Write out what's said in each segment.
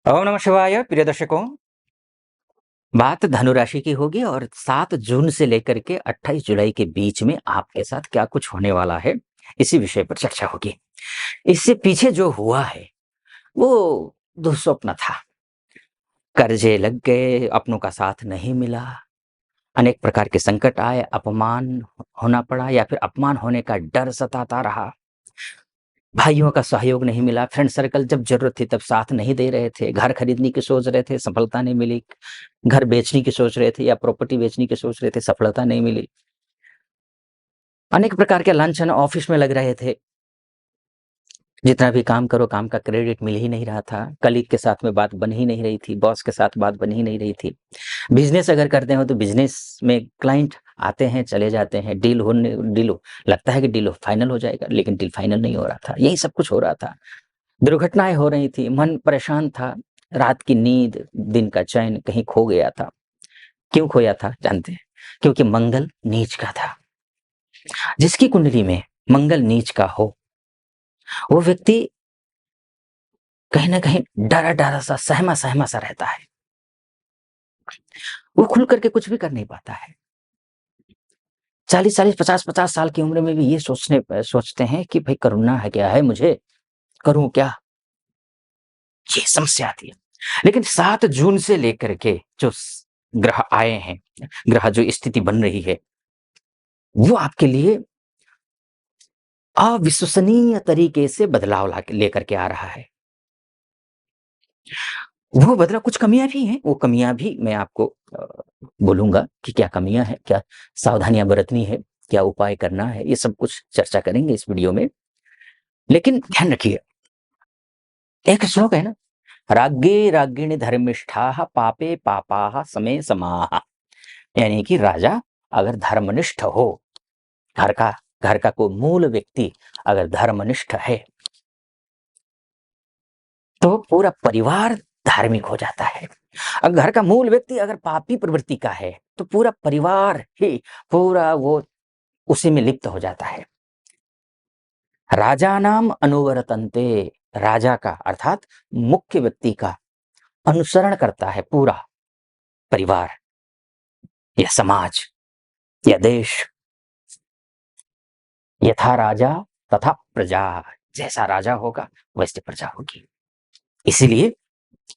ओम नमः शिवाय। प्रिय दर्शकों, बात धनु राशि की होगी और 7 जून से लेकर के 28 जुलाई के बीच में आपके साथ क्या कुछ होने वाला है, इसी विषय पर चर्चा होगी। इससे पीछे जो हुआ है, वो दुःस्वप्न था। कर्जे लग गए, अपनों का साथ नहीं मिला, अनेक प्रकार के संकट आए, अपमान होना पड़ा या फिर अपमान होने का डर सताता रहा। भाइयों का सहयोग नहीं मिला, फ्रेंड सर्कल जब ज़रूरत थी तब साथ नहीं दे रहे थे, घर खरीदने की सोच रहे थे, सफलता नहीं मिली, घर बेचने की सोच रहे थे या प्रॉपर्टी बेचने की सोच रहे थे, सफलता नहीं मिली। अनेक प्रकार के लांछन ऑफ़िस में लग रहे थे, जितना भी काम करो काम का क्रेडिट मिल ही नहीं रहा था, कलीग के साथ में बात बन ही नहीं रही थी, बॉस के साथ बात बन ही नहीं रही थी। बिज़नेस अगर करते हो तो बिज़नेस में क्लाइंट आते हैं, चले जाते हैं, लगता है कि डील फाइनल हो जाएगा, लेकिन डील फाइनल नहीं हो रहा था, यही सब कुछ हो रहा था। दुर्घटनाएँ हो रही थी, मन परेशान था, रात की नींद, दिन का चैन कहीं खो गया था। क्यों खोया था जानते हैं? क्योंकि मंगल नीच का था। जिसकी कुंडली में मंगल नीच का हो, वो व्यक्ति कहीं न कहीं डरा-डरा सा, सहमा-सहमा सा रहता है। वो खुल कर के कुछ भी कर नहीं पाता है। 40-40, 50-50 साल की उम्र में भी ये सोचते हैं कि भई करना है क्या है मुझे? करूँ क्या? ये समस्या आती है। लेकिन 7 जून से लेकर के जो ग्रह आए हैं, ग्रह जो स्थिति बन रही है, वो आपके लिए अविश्वसनीय तरीके से बदलाव लेकर के आ रहा है। वो बदलाव कुछ कमियाँ भी हैं, वो कमियाँ भी मैं आपको बोलूँगा कि क्या कमियाँ हैं, क्या सावधानियाँ बरतनी है, क्या उपाय करना है, ये सब कुछ चर्चा करेंगे इस वीडियो में। लेकिन ध्यान रखिए, एक श्लोक है ना, राज्ञे राज्ञिणी धर्मिष्ठाः पापे पापाः समे समाः। यानी कि राजा अगर धर्मनिष्ठ हो, घर का घर का कोई मूल व्यक्ति अगर धर्मनिष्ठ है, तो पूरा परिवार धार्मिक हो जाता है। घर का मूल व्यक्ति अगर पापी प्रवृत्ति का है, तो पूरा परिवार ही पूरा वो उसी में लिप्त हो जाता है। राजानाम अनुवर्तन्ते, राजा का अर्थात मुख्य व्यक्ति का अनुसरण करता है पूरा परिवार या समाज या देश। यथा राजा तथा प्रजा, जैसा राजा होगा वैसे प्रजा होगी। इसीलिए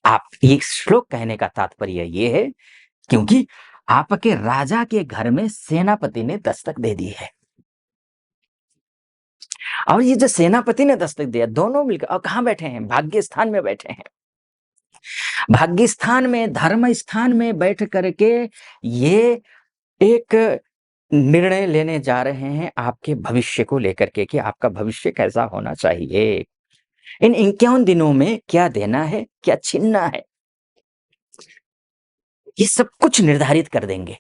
आप ये श्लोक कहने का तात्पर्य ये है, क्योंकि आपके राजा के घर में सेनापति ने दस्तक दे दी है। और ये जो सेनापति ने दस्तक दिया, दोनों मिलकर और कहाँ बैठे हैं? भाग्य स्थान में बैठे हैं। भाग्य स्थान में, धर्म स्थान में बैठ करके ये एक निर्णय लेने जा रहे हैं आपके भविष्य को लेकर के कि आपका भविष्य कैसा होना चाहिए। इन 51 दिनों में क्या देना है, क्या छीनना है, ये सब कुछ निर्धारित कर देंगे।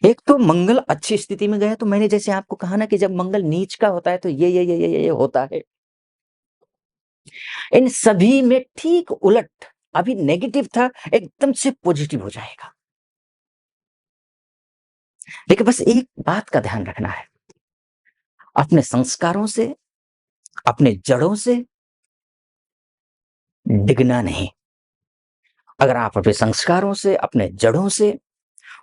एक तो मंगल अच्छी स्थिति में गया, तो मैंने जैसे आपको कहा ना कि जब मंगल नीच का होता है तो ये होता है। इन सभी में ठीक उलट, अभी नेगेटिव था, एकदम से पॉजिटिव हो जाएगा। लेकिन बस एक बात का ध्यान रखना है, अपने संस्कारों से, अपने जड़ों से डिगना नहीं। अगर आप अपने संस्कारों से, अपने जड़ों से,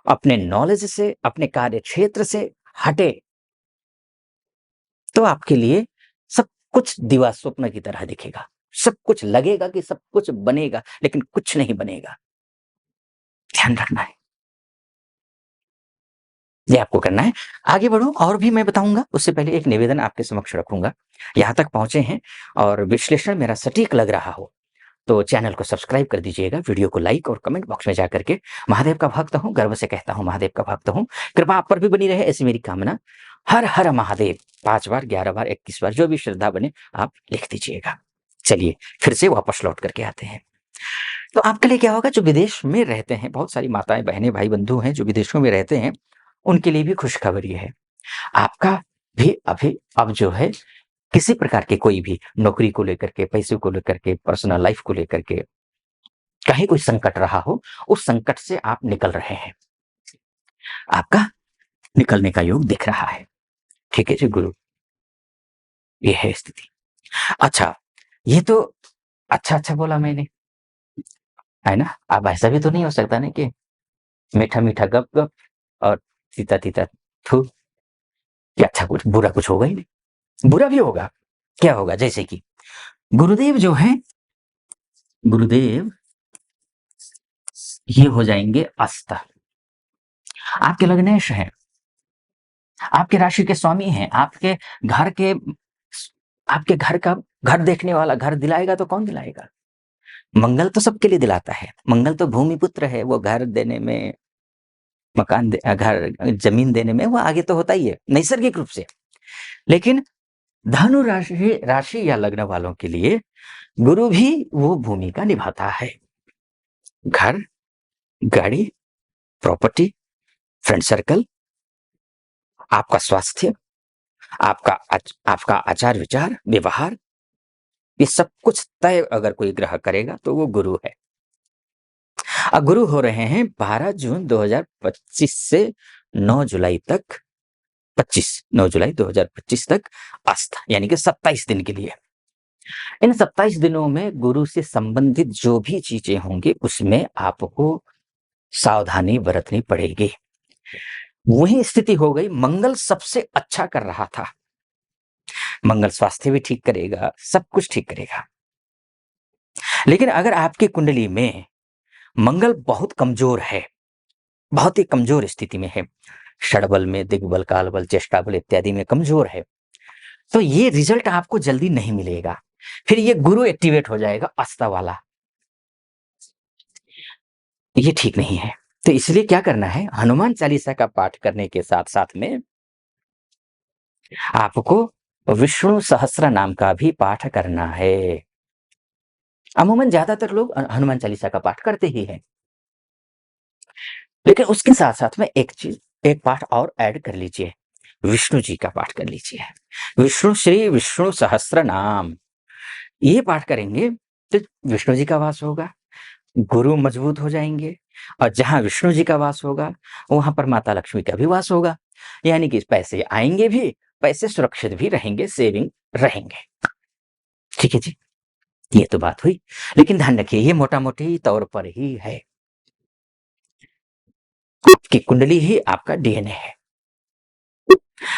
अपने नॉलेज से, अपने कार्य क्षेत्र से हटे, तो आपके लिए सब कुछ दिवा स्वप्न की तरह दिखेगा। सब कुछ लगेगा कि सब कुछ बनेगा, लेकिन कुछ नहीं बनेगा। ध्यान रखना है। ये आपको करना है। आगे बढ़ो और भी मैं बताऊँगा, उससे पहले एक निवेदन आपके समक्ष रखूँगा। यहाँ तक पहुँचे हैं और विश्लेषण मेरा सटीक लग रहा हो, तो चैनल को सब्सक्राइब कर दीजिएगा, वीडियो को लाइक और कमेंट बॉक्स में जाकर के महादेव का भक्त हूँ, गर्व से कहता हूँ महादेव का भक्त हूँ। कृपा आप पर भी बनी रहे, ऐसी मेरी कामना। हर हर महादेव 5 बार, 11 बार, 21 बार, जो भी श्रद्धा बने आप लिख दीजिएगा। चलिए फिर से वापस लौट करके आते हैं। तो आपके लिए क्या होगा, जो विदेश में रहते हैं, बहुत सारी माताएँ, बहनें, भाई बंधु हैं जो विदेशों में रहते हैं, उनके लिए भी खुशखबरी है। आपका भी अभी अब जो है किसी प्रकार के कोई भी नौकरी को लेकर के, पैसे को लेकर के, पर्सनल लाइफ को लेकर के कहीं कोई संकट रहा हो, उस संकट से आप निकल रहे हैं। आपका निकलने का योग दिख रहा है। ठीक है जी गुरु, ये है स्थिति। अच्छा, ये तो अच्छा बोला मैंने, है ना? अब ऐसा भी तो नहीं हो सकता ना कि मीठा गप गप और तीता थू। कि अच्छा कुछ बुरा कुछ होगा ही नहीं, बुरा भी होगा। क्या होगा? जैसे कि गुरुदेव जो है, गुरुदेव ये हो जाएंगे अस्त। आपके लग्नेश हैं, आपके राशि के स्वामी हैं, घर के आपके घर का घर देखने वाला, घर दिलाएगा तो कौन दिलाएगा? मंगल तो सबके लिए दिलाता है। मंगल तो भूमि पुत्र है, वो घर देने में, घर जमीन देने में वो आगे तो होता ही है नैसर्गिक रूप से। लेकिन धनु राशि या लग्न वालों के लिए गुरु भी वो भूमिका निभाता है। घर, गाड़ी, प्रॉपर्टी, फ्रेंड सर्कल, आपका स्वास्थ्य, आपका आचार विचार, व्यवहार, ये सब कुछ तय अगर कोई ग्रह करेगा तो वो गुरु है। अब गुरु हो रहे हैं 12 जून 2025 से 9 जुलाई तक, 9 जुलाई 2025 तक अस्त, यानी कि 27 दिन के लिए। इन 27 दिनों में गुरु से संबंधित जो भी चीजें होंगी उसमें आपको सावधानी बरतनी पड़ेगी। वही स्थिति हो गई, मंगल सबसे अच्छा कर रहा था, मंगल स्वास्थ्य भी ठीक करेगा, सब कुछ ठीक करेगा। लेकिन अगर आपकी कुंडली में मंगल बहुत कमजोर है, बहुत ही कमजोर स्थिति में है, षडबल में, दिग्बल, कालबल, चेष्टा बल इत्यादि में कमजोर है, तो ये रिजल्ट आपको जल्दी नहीं मिलेगा। फिर ये गुरु एक्टिवेट हो जाएगा आस्था वाला, ये ठीक नहीं है। तो इसलिए क्या करना है, हनुमान चालीसा का पाठ करने के साथ साथ में आपको विष्णु सहस्त्र नाम का भी पाठ करना है। अमूमन ज्यादातर लोग हनुमान चालीसा का पाठ करते ही हैं, लेकिन उसके साथ साथ में एक पाठ और ऐड कर लीजिए, विष्णु जी का पाठ कर लीजिए। श्री विष्णु सहस्त्र नाम, ये पाठ करेंगे तो विष्णु जी का वास होगा, गुरु मजबूत हो जाएंगे, और जहां विष्णु जी का वास होगा वहां पर माता लक्ष्मी का भी वास होगा, यानी कि पैसे आएंगे भी, पैसे सुरक्षित भी रहेंगे, सेविंग रहेंगे। ठीक है जी, ये तो बात हुई। लेकिन ध्यान रखिए, ये मोटा मोटी तौर पर ही है, आपकी कुंडली ही आपका डीएनए है।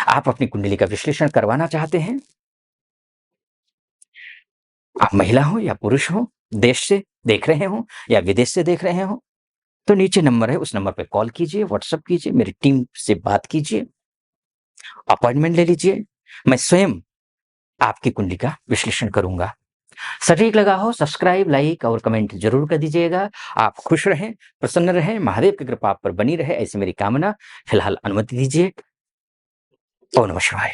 आप अपनी कुंडली का विश्लेषण करवाना चाहते हैं, आप महिला हो या पुरुष हो, देश से देख रहे हो या विदेश से देख रहे हो, तो नीचे नंबर है, उस नंबर पे कॉल कीजिए, व्हाट्सएप कीजिए, मेरी टीम से बात कीजिए, अपॉइंटमेंट ले लीजिए, मैं स्वयं आपकी कुंडली का विश्लेषण करूंगा। सटीक लगा हो, सब्सक्राइब, लाइक और कमेंट जरूर कर दीजिएगा। आप खुश रहें, प्रसन्न रहें, महादेव की कृपा आप पर बनी रहे, ऐसी मेरी कामना। फिलहाल अनुमति दीजिए। ओम नमः शिवाय।